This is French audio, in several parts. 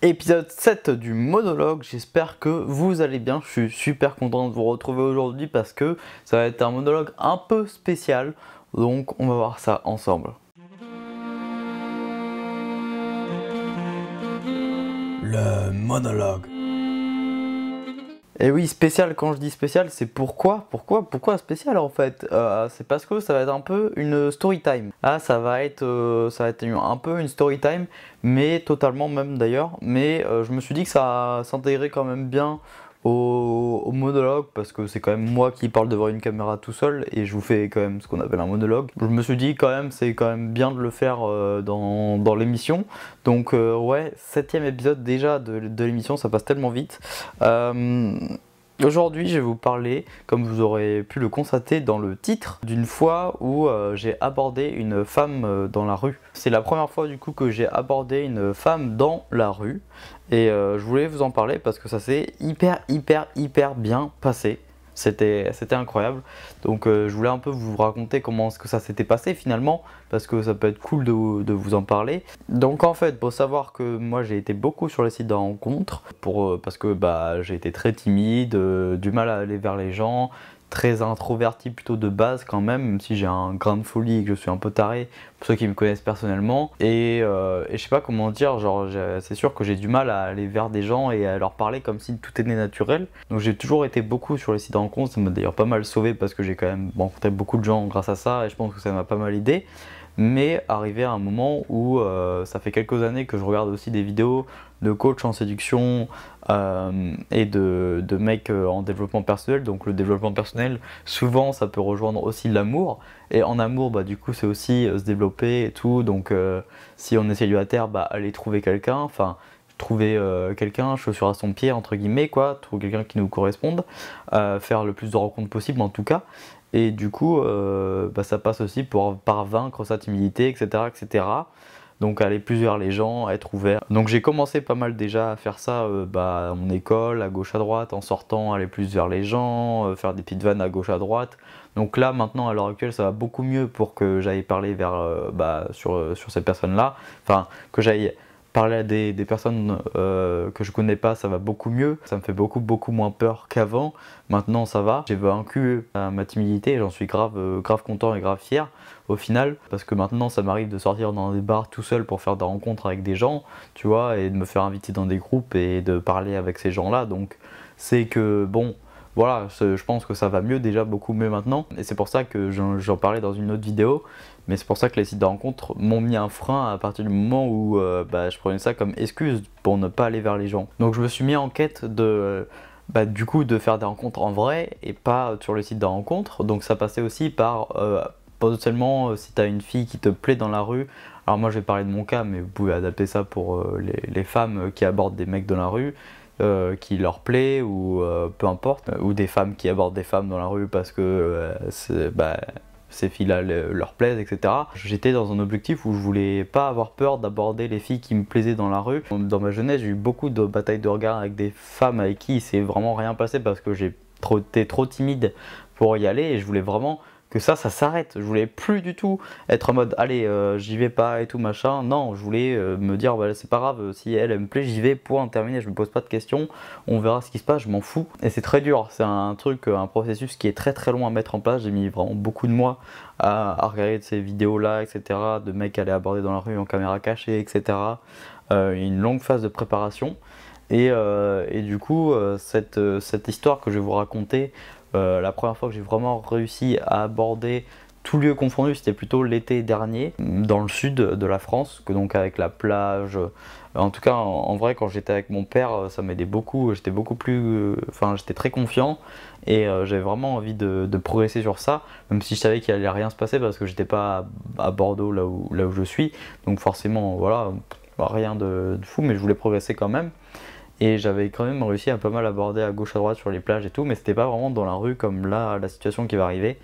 Épisode 7 du monologue, j'espère que vous allez bien, je suis super content de vous retrouver aujourd'hui parce que ça va être un monologue un peu spécial, donc on va voir ça ensemble. Le monologue. Et oui, spécial, quand je dis spécial, c'est pourquoi spécial en fait c'est parce que ça va être un peu une story time. Ah, ça va être un peu une story time, mais totalement même d'ailleurs. Mais je me suis dit que ça s'intégrait quand même bien au monologue, parce que c'est quand même moi qui parle devant une caméra tout seul, et je vous fais quand même ce qu'on appelle un monologue. Je me suis dit quand même, c'est quand même bien de le faire dans l'émission. Donc ouais, 7ème épisode déjà de l'émission, ça passe tellement vite. Aujourd'hui, je vais vous parler, comme vous aurez pu le constater dans le titre, d'une fois où j'ai abordé une femme dans la rue. C'est la première fois du coup que j'ai abordé une femme dans la rue, et je voulais vous en parler parce que ça s'est hyper bien passé. C'était incroyable. Donc je voulais un peu vous raconter comment est-ce que ça s'était passé finalement, parce que ça peut être cool de vous en parler. Donc en fait, faut savoir que moi j'ai été beaucoup sur les sites de rencontres parce que j'ai été très timide, du mal à aller vers les gens, très introverti plutôt de base quand même si j'ai un grain de folie et que je suis un peu taré, pour ceux qui me connaissent personnellement. Et je sais pas comment dire, genre c'est sûr que j'ai du mal à aller vers des gens et à leur parler comme si tout était naturel. Donc j'ai toujours été beaucoup sur les sites de rencontres, ça m'a d'ailleurs pas mal sauvé parce que j'ai quand même rencontré beaucoup de gens grâce à ça, et je pense que ça m'a pas mal aidé. Mais arrivé à un moment où ça fait quelques années que je regarde aussi des vidéos de coach en séduction et de mecs en développement personnel. Donc le développement personnel, souvent ça peut rejoindre aussi l'amour, et en amour du coup c'est aussi se développer et tout. Donc si on est célibataire, aller trouver quelqu'un, enfin trouver quelqu'un, chaussure à son pied entre guillemets quoi, trouver quelqu'un qui nous corresponde, faire le plus de rencontres possible en tout cas. Et du coup, ça passe aussi par vaincre sa timidité, etc., etc. Donc aller plus vers les gens, être ouvert. Donc j'ai commencé pas mal déjà à faire ça à mon école, à gauche à droite, en sortant, aller plus vers les gens, faire des petites vannes à gauche à droite. Donc là maintenant à l'heure actuelle ça va beaucoup mieux pour que j'aille parler sur ces personnes-là. Enfin, que j'aille parler à des personnes que je connais pas, ça va beaucoup mieux. Ça me fait beaucoup moins peur qu'avant. Maintenant ça va. J'ai vaincu ma timidité et j'en suis grave content et grave fier au final. Parce que maintenant ça m'arrive de sortir dans des bars tout seul pour faire des rencontres avec des gens, tu vois, et de me faire inviter dans des groupes et de parler avec ces gens-là. Donc c'est que bon, voilà, je pense que ça va mieux, déjà beaucoup mieux maintenant. Et c'est pour ça que j'en parlais dans une autre vidéo. Mais c'est pour ça que les sites de rencontres m'ont mis un frein à partir du moment où je prenais ça comme excuse pour ne pas aller vers les gens. Donc je me suis mis en quête du coup de faire des rencontres en vrai et pas sur le site de rencontres. Donc ça passait aussi par potentiellement si tu as une fille qui te plaît dans la rue. Alors moi je vais parler de mon cas, mais vous pouvez adapter ça pour les femmes qui abordent des mecs dans la rue. Qui leur plaît ou peu importe, ou des femmes qui abordent des femmes dans la rue parce que ces filles-là leur plaisent, etc. J'étais dans un objectif où je voulais pas avoir peur d'aborder les filles qui me plaisaient dans la rue. Dans ma jeunesse, j'ai eu beaucoup de batailles de regard avec des femmes avec qui il s'est vraiment rien passé parce que été trop timide pour y aller, et je voulais vraiment que ça s'arrête. Je voulais plus du tout être en mode allez j'y vais pas et tout machin. Non, je voulais me dire c'est pas grave, si elle me plaît j'y vais, point, terminé, je me pose pas de questions, on verra ce qui se passe, je m'en fous. Et c'est très dur, c'est un processus qui est très long à mettre en place. J'ai mis vraiment beaucoup de mois à regarder ces vidéos là, etc., de mecs aller aborder dans la rue en caméra cachée, etc. Une longue phase de préparation. Et du coup cette histoire que je vais vous raconter, la première fois que j'ai vraiment réussi à aborder tout lieu confondu, c'était plutôt l'été dernier, dans le sud de la France, que donc avec la plage. En tout cas, en vrai, quand j'étais avec mon père, ça m'aidait beaucoup. J'étais beaucoup plus, j'étais très confiant, et j'avais vraiment envie de progresser sur ça, même si je savais qu'il allait rien se passer parce que j'étais pas à Bordeaux là où je suis. Donc forcément, voilà, rien de fou, mais je voulais progresser quand même. Et j'avais quand même réussi à pas mal aborder à gauche à droite sur les plages et tout, mais c'était pas vraiment dans la rue comme là, la situation qui va arriver.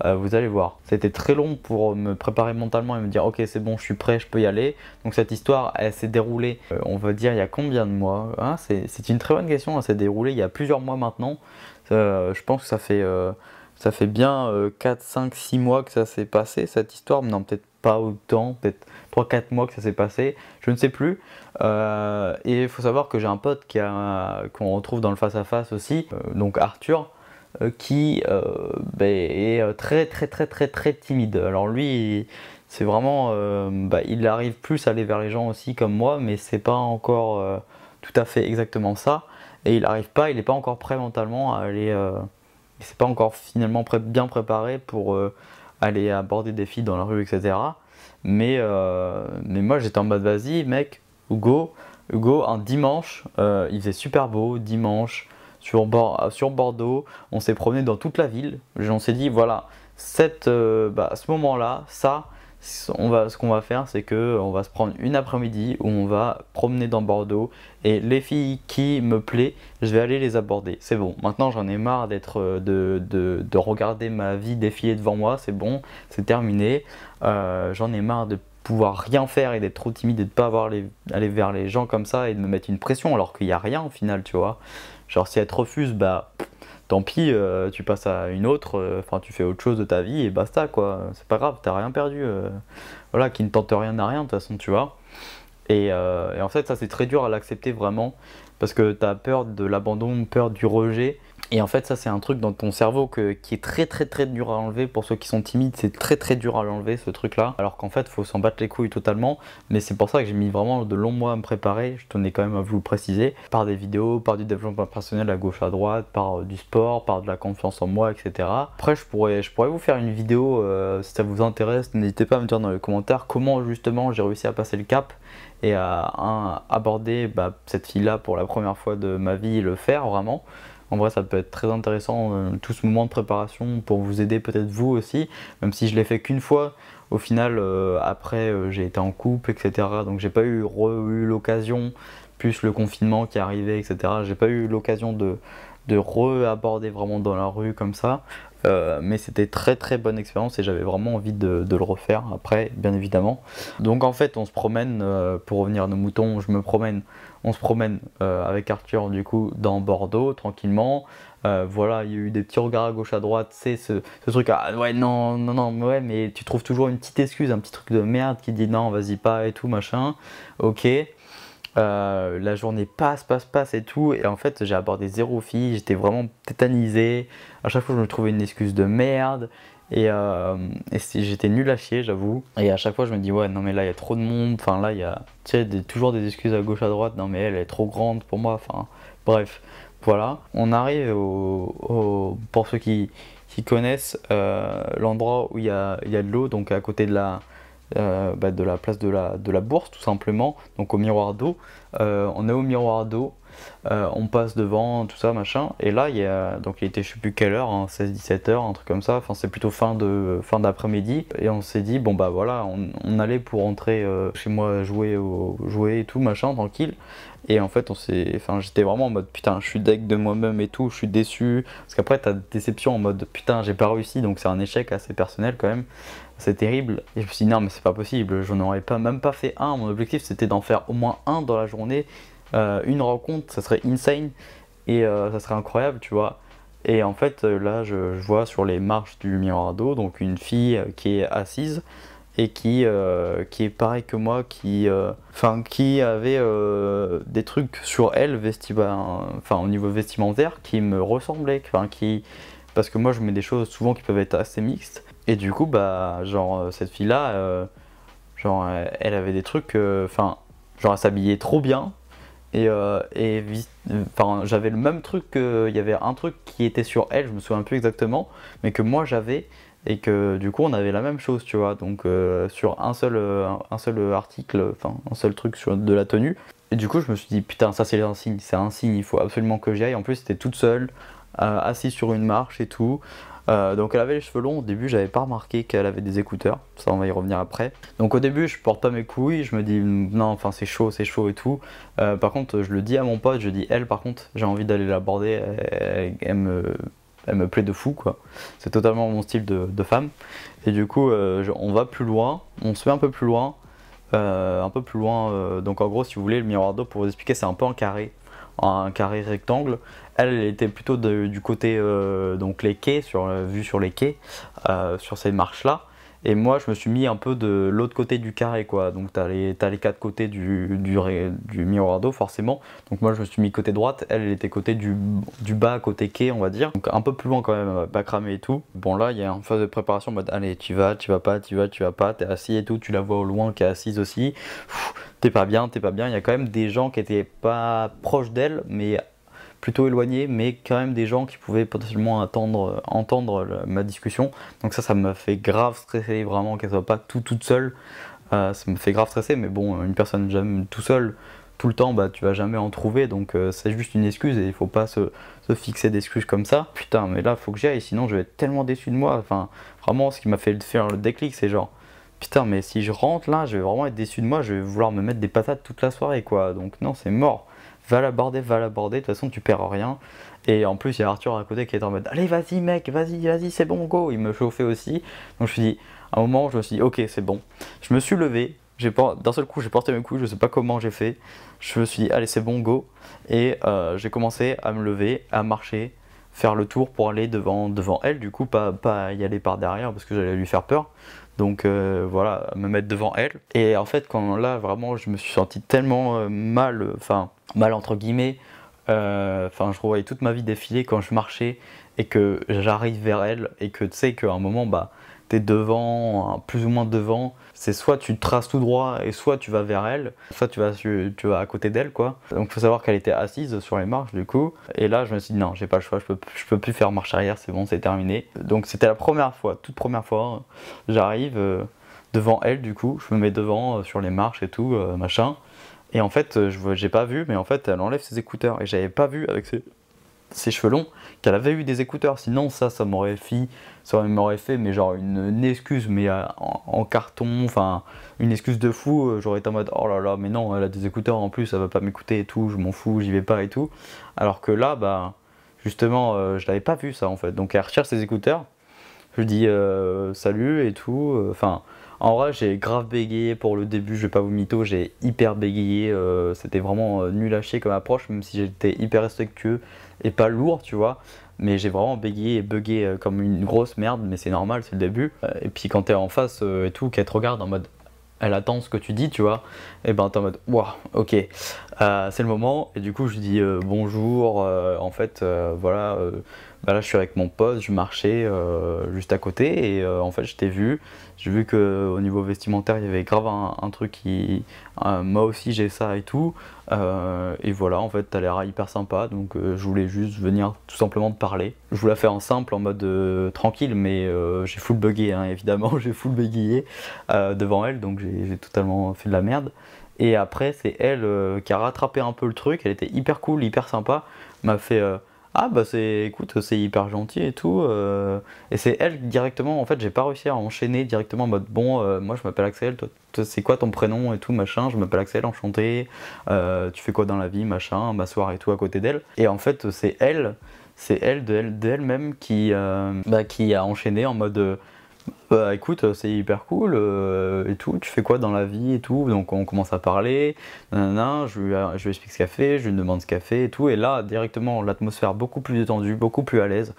Vous allez voir. C'était très long pour me préparer mentalement et me dire ok c'est bon, je suis prêt, je peux y aller. Donc cette histoire, elle s'est déroulée, on va dire il y a combien de mois, hein, c'est une très bonne question. Elle s'est déroulée il y a plusieurs mois maintenant. Je pense que ça fait bien 4, 5, 6 mois que ça s'est passé cette histoire. Non, peut-être pas autant, peut-être 3-4 mois que ça s'est passé, je ne sais plus. Et il faut savoir que j'ai un pote qu'on retrouve dans le face à face aussi, donc Arthur, qui est très timide. Alors lui, c'est vraiment, il arrive plus à aller vers les gens aussi comme moi, mais c'est pas encore tout à fait exactement ça. Et il n'est pas encore prêt mentalement à aller, il s'est pas encore finalement bien préparé pour aller aborder des filles dans la rue, etc. Mais moi j'étais en mode vas-y mec, Hugo, un dimanche, il faisait super beau, dimanche, sur Bordeaux, on s'est promené dans toute la ville. On s'est dit voilà, à ce moment-là, ce qu'on va faire, c'est que on va se prendre une après-midi où on va promener dans Bordeaux et les filles qui me plaisent, je vais aller les aborder. C'est bon. Maintenant, j'en ai marre de regarder ma vie défiler devant moi. C'est bon, c'est terminé. J'en ai marre de pouvoir rien faire et d'être trop timide et de pas aller vers les gens comme ça et de me mettre une pression alors qu'il n'y a rien au final, tu vois. Genre si elle te refuse, bah tant pis, tu passes à une autre, enfin tu fais autre chose de ta vie et basta quoi, c'est pas grave, t'as rien perdu, voilà, qui ne tente rien n'a rien de toute façon, tu vois. Et en fait ça c'est très dur à l'accepter vraiment, parce que t'as peur de l'abandon, peur du rejet, et en fait ça c'est un truc dans ton cerveau qui est très dur à enlever. Pour ceux qui sont timides, c'est très dur à l'enlever ce truc là, alors qu'en fait faut s'en battre les couilles totalement. Mais c'est pour ça que j'ai mis vraiment de longs mois à me préparer, je tenais quand même à vous le préciser, par des vidéos, par du développement personnel à gauche à droite, par du sport, par de la confiance en moi, etc. Après je pourrais vous faire une vidéo si ça vous intéresse, n'hésitez pas à me dire dans les commentaires comment justement j'ai réussi à passer le cap et à aborder cette fille là pour la première fois de ma vie et le faire vraiment. En vrai ça peut être très intéressant, tout ce moment de préparation pour vous aider peut-être vous aussi, même si je l'ai fait qu'une fois. Au final après j'ai été en couple, etc. Donc j'ai pas eu l'occasion, plus le confinement qui est arrivé, etc. J'ai pas eu l'occasion de re-aborder vraiment dans la rue comme ça. Mais c'était très bonne expérience et j'avais vraiment envie de le refaire après, bien évidemment. Donc en fait on se promène, pour revenir à nos moutons, on se promène avec Arthur du coup dans Bordeaux tranquillement. Voilà, il y a eu des petits regards à gauche à droite, c'est ce truc, ah ouais non, ouais, mais tu trouves toujours une petite excuse, un petit truc de merde qui dit non vas-y pas et tout machin, ok. La journée passe et tout, et en fait j'ai abordé 0 fille, j'étais vraiment tétanisé, à chaque fois je me trouvais une excuse de merde, et j'étais nul à chier j'avoue, et à chaque fois je me dis ouais non mais là il y a trop de monde, enfin là il y a toujours des excuses à gauche à droite, non mais elle est trop grande pour moi, enfin bref, voilà. On arrive pour ceux qui connaissent l'endroit où il y a de l'eau, donc à côté de la place de la Bourse tout simplement, donc au miroir d'eau. On est au miroir d'eau, on passe devant tout ça machin, et là donc il était je sais plus quelle heure, hein, 16-17 heures, un truc comme ça, enfin c'est plutôt fin d'après-midi, et on s'est dit bon bah voilà, on allait pour rentrer chez moi jouer et tout machin tranquille. Et en fait j'étais vraiment en mode putain je suis deg de moi-même et tout, je suis déçu, parce qu'après t'as déception en mode putain j'ai pas réussi, donc c'est un échec assez personnel quand même, c'est terrible. Et je me suis dit non mais c'est pas possible, j'en aurais même pas fait un, mon objectif c'était d'en faire au moins un dans la journée, une rencontre, ça serait insane, et ça serait incroyable tu vois. Et en fait là je vois sur les marches du miroir d'eau donc une fille qui est assise et qui est pareil que moi, qui avait des trucs sur elle, au niveau vestimentaire, qui me ressemblaient, parce que moi je mets des choses souvent qui peuvent être assez mixtes, et du coup cette fille là, elle avait des trucs, elle s'habillait trop bien, et j'avais le même truc, il y avait un truc qui était sur elle, je me souviens plus exactement, mais que moi j'avais, et que du coup on avait la même chose tu vois, donc sur un seul article, un seul truc de la tenue. Et du coup je me suis dit putain ça c'est un signe, il faut absolument que j'y aille. En plus c'était toute seule, assise sur une marche et tout. Donc elle avait les cheveux longs, au début j'avais pas remarqué qu'elle avait des écouteurs, ça on va y revenir après. Donc au début je porte pas mes couilles, je me dis non c'est chaud et tout. Par contre je le dis à mon pote, je dis elle par contre j'ai envie d'aller l'aborder, elle me plaît de fou quoi, c'est totalement mon style de femme. Et du coup on va plus loin, on se met un peu plus loin, donc en gros si vous voulez le miroir d'eau pour vous expliquer c'est un peu un carré rectangle. Elle était plutôt du côté donc les quais, vue sur les quais, sur ces marches là, Et moi, je me suis mis un peu de l'autre côté du carré, quoi. Donc, t'as les quatre côtés du miroir d'eau, forcément. Donc, moi, je me suis mis côté droite. Elle était côté du bas, côté quai, on va dire. Donc, un peu plus loin, quand même, pas cramé et tout. Bon, là, il y a une phase de préparation en mode, allez, tu vas pas, tu vas pas. T'es assis et tout. Tu la vois au loin qui est assise aussi. T'es pas bien, t'es pas bien. Il y a quand même des gens qui étaient pas proches d'elle, mais plutôt éloignés, mais quand même des gens qui pouvaient potentiellement entendre ma discussion. Donc ça m'a fait grave stresser, vraiment, qu'elle soit pas toute seule. Ça me fait grave stresser, mais bon, une personne jamais tout seule, tout le temps, bah tu vas jamais en trouver, donc c'est juste une excuse et il faut pas se fixer d'excuses comme ça. Putain, mais là, faut que j'y aille, sinon je vais être tellement déçu de moi. Enfin, vraiment, ce qui m'a fait faire le déclic, c'est genre, putain, mais si je rentre là, je vais vraiment être déçu de moi, je vais vouloir me mettre des patates toute la soirée, quoi. Donc non, c'est mort. Va l'aborder, de toute façon tu perds rien. Et en plus il y a Arthur à côté qui est en mode allez vas-y mec, vas-y c'est bon go, il me chauffait aussi. Donc je me suis dit, à un moment je me suis dit ok c'est bon. Je me suis levé, d'un seul coup j'ai porté mes couilles, je sais pas comment j'ai fait. Je me suis dit allez c'est bon go. Et j'ai commencé à me lever, à marcher, faire le tour pour aller devant elle, du coup pas y aller par derrière parce que j'allais lui faire peur. Donc voilà, me mettre devant elle. Et en fait, quand là, vraiment, je me suis senti tellement mal, enfin, mal entre guillemets, enfin, je revoyais toute ma vie défiler quand je marchais et que j'arrive vers elle et que tu sais qu'à un moment, bah, t'es devant, plus ou moins devant. C'est soit tu traces tout droit et soit tu vas vers elle, soit tu vas à côté d'elle, quoi. Donc faut savoir qu'elle était assise sur les marches du coup. Et là je me suis dit non, j'ai pas le choix, je peux plus faire marche arrière, c'est bon, c'est terminé. Donc c'était la première fois, toute première fois, j'arrive devant elle du coup, je me mets devant sur les marches et tout, machin. Et en fait, j'ai pas vu, mais en fait elle enlève ses écouteurs et j'avais pas vu avec ses cheveux longs qu'elle avait eu des écouteurs, sinon ça m'aurait fait mais genre une excuse mais en carton, enfin une excuse de fou, j'aurais été en mode oh là là mais non elle a des écouteurs en plus, elle va pas m'écouter et tout, je m'en fous, j'y vais pas et tout, alors que là bah justement je l'avais pas vu ça en fait, donc elle recherche ses écouteurs, je lui dis salut et tout, enfin en vrai j'ai grave bégayé pour le début, je vais pas vous mytho, j'ai hyper bégayé, c'était vraiment nul à chier comme approche, même si j'étais hyper respectueux et pas lourd tu vois, mais j'ai vraiment bégayé et bugué comme une grosse merde, mais c'est normal, c'est le début. Et puis quand t'es en face et tout, qu'elle te regarde en mode elle attend ce que tu dis tu vois, et ben t'es en mode waouh ok c'est le moment, et du coup je lui dis bonjour, en fait voilà, bah là je suis avec mon pote, je marchais juste à côté et en fait je t'ai vu, j'ai vu que au niveau vestimentaire il y avait grave un truc qui moi aussi j'ai ça et tout, et voilà en fait t'as l'air hyper sympa, donc je voulais juste venir tout simplement te parler. Je voulais faire en simple en mode tranquille, mais j'ai full bugué hein, évidemment j'ai full bégayé devant elle, donc j'ai totalement fait de la merde. Et après c'est elle qui a rattrapé un peu le truc, elle était hyper cool, hyper sympa, m'a fait ah bah écoute c'est hyper gentil et tout, et c'est elle directement, en fait j'ai pas réussi à enchaîner directement en mode bon moi je m'appelle Axel, toi c'est quoi ton prénom et tout machin, je m'appelle Axel, enchanté, tu fais quoi dans la vie machin, m'asseoir et tout à côté d'elle, et en fait c'est elle d'elle-même qui a enchaîné en mode bah écoute, c'est hyper cool et tout, tu fais quoi dans la vie et tout, donc on commence à parler, nanana, je lui explique ce qu'elle fait, je lui demande ce qu'elle fait et tout, et là directement l'atmosphère beaucoup plus détendue, beaucoup plus à l'aise.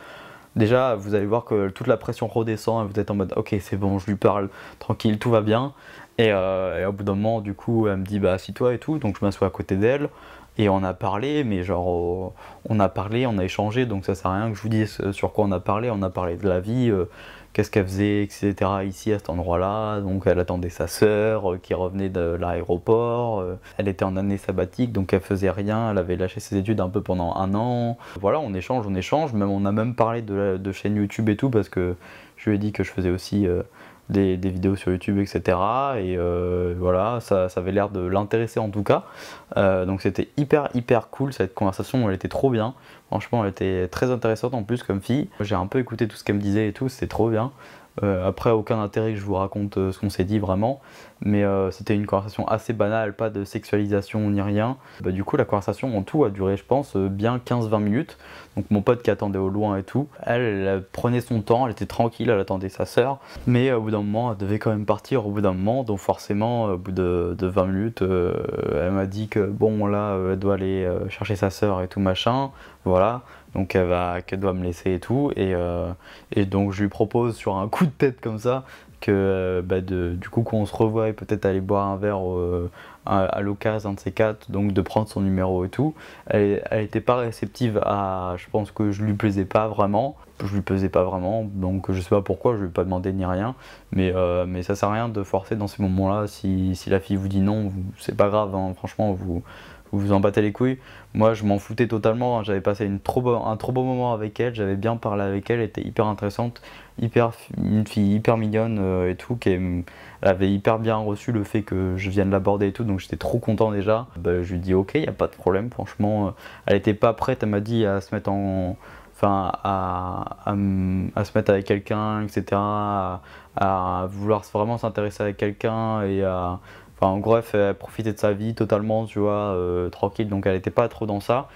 Déjà vous allez voir que toute la pression redescend et vous êtes en mode ok c'est bon, je lui parle tranquille, tout va bien, et au bout d'un moment du coup elle me dit bah assis-toi et tout, donc je m'assois à côté d'elle. Et on a parlé, mais genre on a parlé, on a échangé, donc ça sert à rien que je vous dise sur quoi on a parlé de la vie, qu'est-ce qu'elle faisait, etc. ici à cet endroit-là. Donc elle attendait sa sœur qui revenait de l'aéroport, elle était en année sabbatique, donc elle faisait rien, elle avait lâché ses études un peu pendant un an. Voilà, on échange, même, on a même parlé de chaîne YouTube et tout, parce que je lui ai dit que je faisais aussi des vidéos sur YouTube, etc. Et voilà, ça avait l'air de l'intéresser en tout cas. Donc c'était hyper cool, cette conversation, elle était trop bien. Franchement, elle était très intéressante en plus comme fille. J'ai un peu écouté tout ce qu'elle me disait et tout, c'était trop bien. Après, aucun intérêt que je vous raconte ce qu'on s'est dit vraiment, mais c'était une conversation assez banale, pas de sexualisation ni rien. Bah, du coup, la conversation en tout a duré, je pense, bien 15-20 minutes. Donc mon pote qui attendait au loin et tout, elle prenait son temps, elle était tranquille, elle attendait sa sœur, mais au bout d'un moment, elle devait quand même partir au bout d'un moment, donc forcément, au bout de 20 minutes, elle m'a dit que bon, là, elle doit aller chercher sa sœur et tout machin, voilà. Donc qu'elle doit me laisser et tout, et donc je lui propose sur un coup de tête comme ça que du coup quand on se revoit et peut-être aller boire un verre à l'occasion, un de ces quatre, donc de prendre son numéro et tout, elle était pas réceptive à, je pense que je lui plaisais pas vraiment, donc je sais pas pourquoi, je lui ai pas demandé ni rien, mais ça sert à rien de forcer dans ces moments-là. Si la fille vous dit non, c'est pas grave, hein, franchement vous en battez les couilles. Moi je m'en foutais totalement, hein. J'avais passé un trop beau moment avec elle, j'avais bien parlé avec elle, elle était hyper intéressante, une fille hyper mignonne et tout, elle avait hyper bien reçu le fait que je vienne l'aborder et tout, donc j'étais trop content déjà. Je lui dis ok, y a pas de problème, franchement, elle était pas prête, elle m'a dit à se mettre à se mettre avec quelqu'un, etc., à vouloir vraiment s'intéresser avec quelqu'un et à, enfin, en bref, elle profitait de sa vie totalement, tu vois, tranquille, donc elle était pas trop dans ça.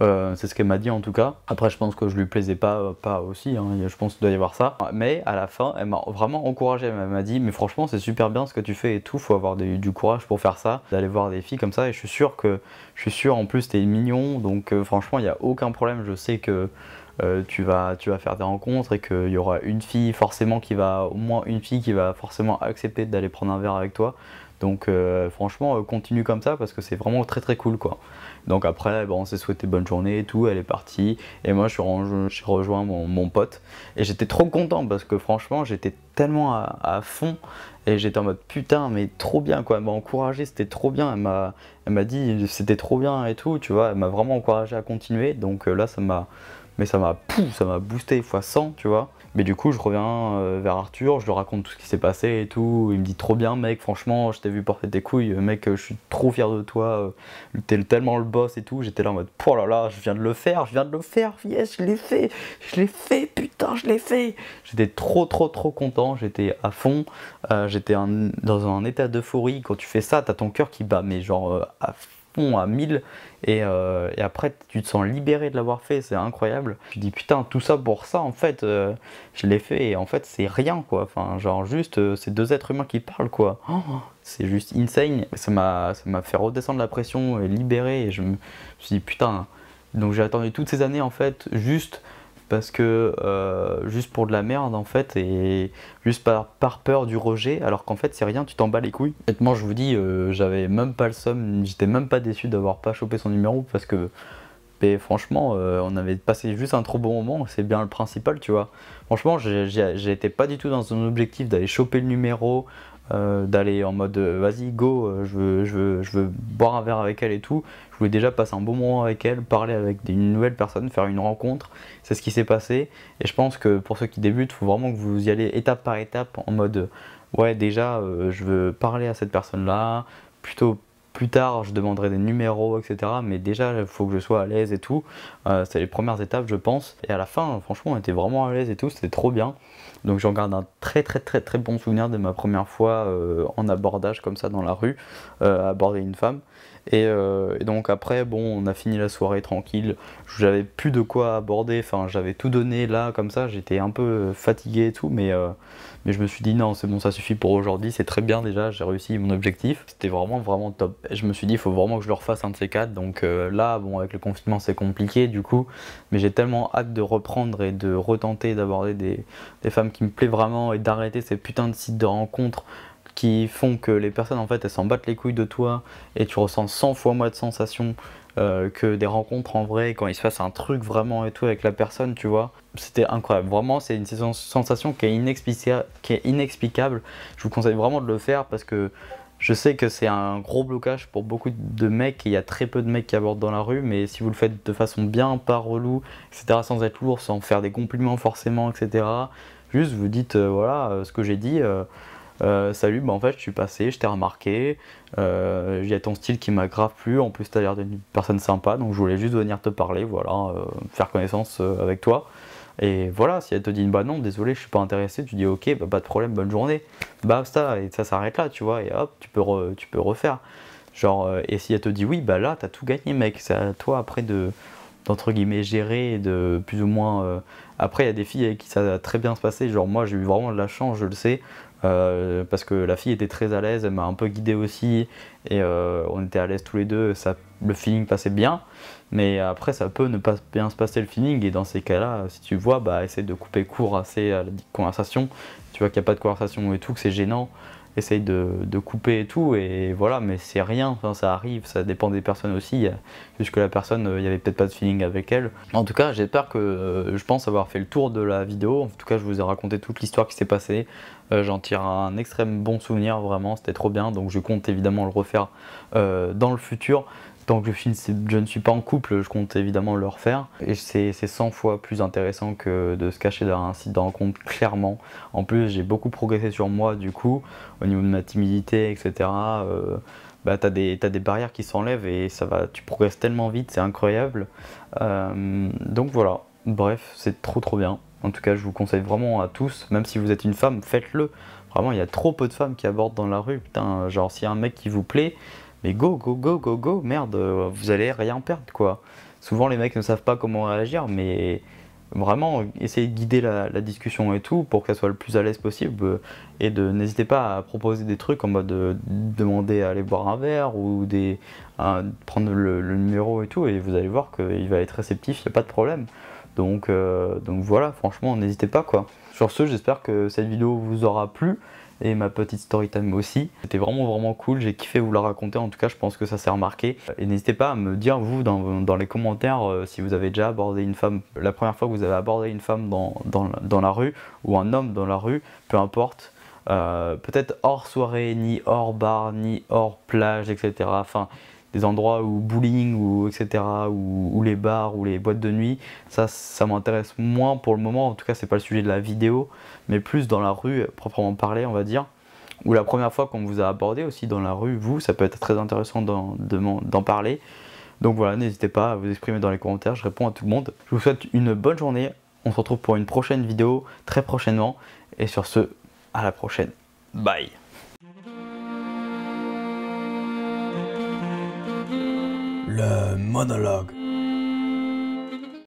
C'est ce qu'elle m'a dit en tout cas. Après, je pense que je lui plaisais pas aussi, hein. Je pense qu'il doit y avoir ça. Mais à la fin, elle m'a vraiment encouragé. Elle m'a dit, mais franchement, c'est super bien ce que tu fais et tout. Faut avoir du courage pour faire ça, d'aller voir des filles comme ça. Et je suis sûr en plus, t'es mignon. Donc franchement, il n'y a aucun problème. Je sais que tu vas faire des rencontres et qu'il y aura au moins une fille qui va forcément accepter d'aller prendre un verre avec toi. Donc franchement, continue comme ça parce que c'est vraiment très très cool quoi. Donc après, on s'est souhaité bonne journée et tout, elle est partie. Et moi, j'ai rejoint mon pote. Et j'étais trop content parce que franchement, j'étais tellement à fond. Et j'étais en mode putain, mais trop bien quoi. Elle m'a encouragé, c'était trop bien. Elle m'a dit c'était trop bien et tout, tu vois. Elle m'a vraiment encouragé à continuer. Donc là, ça m'a boosté fois 100, tu vois. Mais du coup, je reviens vers Arthur, je lui raconte tout ce qui s'est passé et tout. Il me dit trop bien, mec, franchement, je t'ai vu porter tes couilles, mec, je suis trop fier de toi. T'es tellement le boss et tout. J'étais là en mode, oh là là, je viens de le faire, yes, je l'ai fait, putain, je l'ai fait. J'étais trop content, j'étais à fond, j'étais dans un état d'euphorie. Quand tu fais ça, t'as ton cœur qui bat, mais genre à fond, à 1000. Et après, tu te sens libéré de l'avoir fait, c'est incroyable. Tu te dis putain, tout ça pour ça, en fait, je l'ai fait et en fait, c'est rien quoi. Enfin, genre, juste, c'est deux êtres humains qui parlent quoi. Oh, c'est juste insane. Ça m'a fait redescendre la pression et libérer. Et je me suis dit putain. Donc, j'ai attendu toutes ces années en fait, juste parce que juste pour de la merde en fait, et juste par peur du rejet, alors qu'en fait c'est rien, tu t'en bats les couilles. Honnêtement, je vous dis, j'avais même pas le seum, j'étais même pas déçu d'avoir pas chopé son numéro parce que franchement, on avait passé juste un trop bon moment, c'est bien le principal, tu vois. Franchement, j'étais pas du tout dans un objectif d'aller choper le numéro, d'aller en mode vas-y go, je veux boire un verre avec elle et tout. Je voulais déjà passer un bon moment avec elle, parler avec une nouvelle personne, faire une rencontre. C'est ce qui s'est passé et je pense que pour ceux qui débutent, il faut vraiment que vous y allez étape par étape en mode ouais, déjà je veux parler à cette personne là, plutôt plus tard je demanderai des numéros, etc. Mais déjà il faut que je sois à l'aise et tout. C'est les premières étapes, je pense. Et à la fin, franchement, on était vraiment à l'aise et tout, c'était trop bien. Donc j'en garde un très bon souvenir de ma première fois en abordage comme ça dans la rue, aborder une femme. Et donc après, bon, on a fini la soirée tranquille. J'avais plus de quoi aborder, enfin j'avais tout donné là comme ça. J'étais un peu fatigué et tout, mais je me suis dit non, c'est bon, ça suffit pour aujourd'hui. C'est très bien déjà, j'ai réussi mon objectif. C'était vraiment top. Et je me suis dit, il faut vraiment que je le refasse un de ces quatre. Donc là, bon, avec le confinement, c'est compliqué du coup, mais j'ai tellement hâte de reprendre et de retenter d'aborder des femmes qui me plaisent vraiment et d'arrêter ces putains de sites de rencontres qui font que les personnes en fait elles s'en battent les couilles de toi et tu ressens 100 fois moins de sensations que des rencontres en vrai quand il se passe un truc vraiment et tout avec la personne, tu vois. C'était incroyable, vraiment c'est une sensation qui est inexplicable. Je vous conseille vraiment de le faire parce que je sais que c'est un gros blocage pour beaucoup de mecs et il y a très peu de mecs qui abordent dans la rue, mais si vous le faites de façon bien, pas relou, etc., sans être lourd, sans faire des compliments forcément, etc., juste vous dites voilà ce que j'ai dit. Salut, bah en fait je suis passé, je t'ai remarqué, il y a ton style qui m'a grave plu, en plus t'as l'air d'une personne sympa, donc je voulais juste venir te parler, voilà, faire connaissance avec toi. Et voilà, si elle te dit bah non, désolé, je suis pas intéressé, tu dis ok, bah pas de problème, bonne journée, basta, et ça s'arrête là, tu vois, et hop, tu peux refaire. Genre, et si elle te dit oui, bah là t'as tout gagné, mec, c'est à toi après d'entre guillemets gérer et de plus ou moins. Après, il y a des filles avec qui ça va très bien se passer, genre moi j'ai eu vraiment de la chance, je le sais. parce que la fille était très à l'aise, elle m'a un peu guidé aussi, et on était à l'aise tous les deux, le feeling passait bien, mais après ça peut ne pas bien se passer le feeling, et dans ces cas-là, si tu vois, bah essaye de couper court assez à la conversation, tu vois qu'il n'y a pas de conversation et tout, que c'est gênant, essaye de couper et tout, et voilà, mais c'est rien, enfin, ça arrive, ça dépend des personnes aussi, juste que la personne, il n'y avait peut-être pas de feeling avec elle. En tout cas, j'espère que je pense avoir fait le tour de la vidéo, en tout cas je vous ai raconté toute l'histoire qui s'est passée, j'en tire un extrêmement bon souvenir, vraiment, c'était trop bien, donc je compte évidemment le refaire dans le futur. Tant que je ne suis pas en couple, je compte évidemment le refaire. Et c'est 100 fois plus intéressant que de se cacher derrière un site de rencontre, clairement. En plus, j'ai beaucoup progressé sur moi, du coup, au niveau de ma timidité, etc. Bah, t'as des barrières qui s'enlèvent et tu progresses tellement vite, c'est incroyable. Donc voilà, bref, c'est trop bien. En tout cas, je vous conseille vraiment à tous, même si vous êtes une femme, faites-le. Vraiment, il y a trop peu de femmes qui abordent dans la rue. Putain, genre, s'il y a un mec qui vous plaît, mais go, merde, vous allez rien perdre quoi. Souvent les mecs ne savent pas comment réagir, mais vraiment essayez de guider la discussion et tout pour qu'elle soit le plus à l'aise possible. Et n'hésitez pas à proposer des trucs en mode demander à aller boire un verre ou prendre le numéro et tout, et vous allez voir qu'il va être réceptif, il n'y a pas de problème. Donc voilà, franchement, n'hésitez pas quoi. Sur ce, j'espère que cette vidéo vous aura plu et ma petite story time aussi. C'était vraiment cool, j'ai kiffé vous la raconter, en tout cas je pense que ça s'est remarqué. Et n'hésitez pas à me dire vous dans les commentaires si vous avez déjà abordé une femme, la première fois que vous avez abordé une femme dans la rue, ou un homme dans la rue, peu importe. Peut-être hors soirée, ni hors bar, ni hors plage, etc. Enfin, des endroits où bowling, ou etc. Ou les bars, ou les boîtes de nuit, ça m'intéresse moins pour le moment, en tout cas c'est pas le sujet de la vidéo, mais plus dans la rue, proprement parler, on va dire. Ou la première fois qu'on vous a abordé aussi dans la rue, vous, ça peut être très intéressant d'en parler. Donc voilà, n'hésitez pas à vous exprimer dans les commentaires, je réponds à tout le monde. Je vous souhaite une bonne journée, on se retrouve pour une prochaine vidéo très prochainement, et sur ce, à la prochaine. Bye. Le monologue.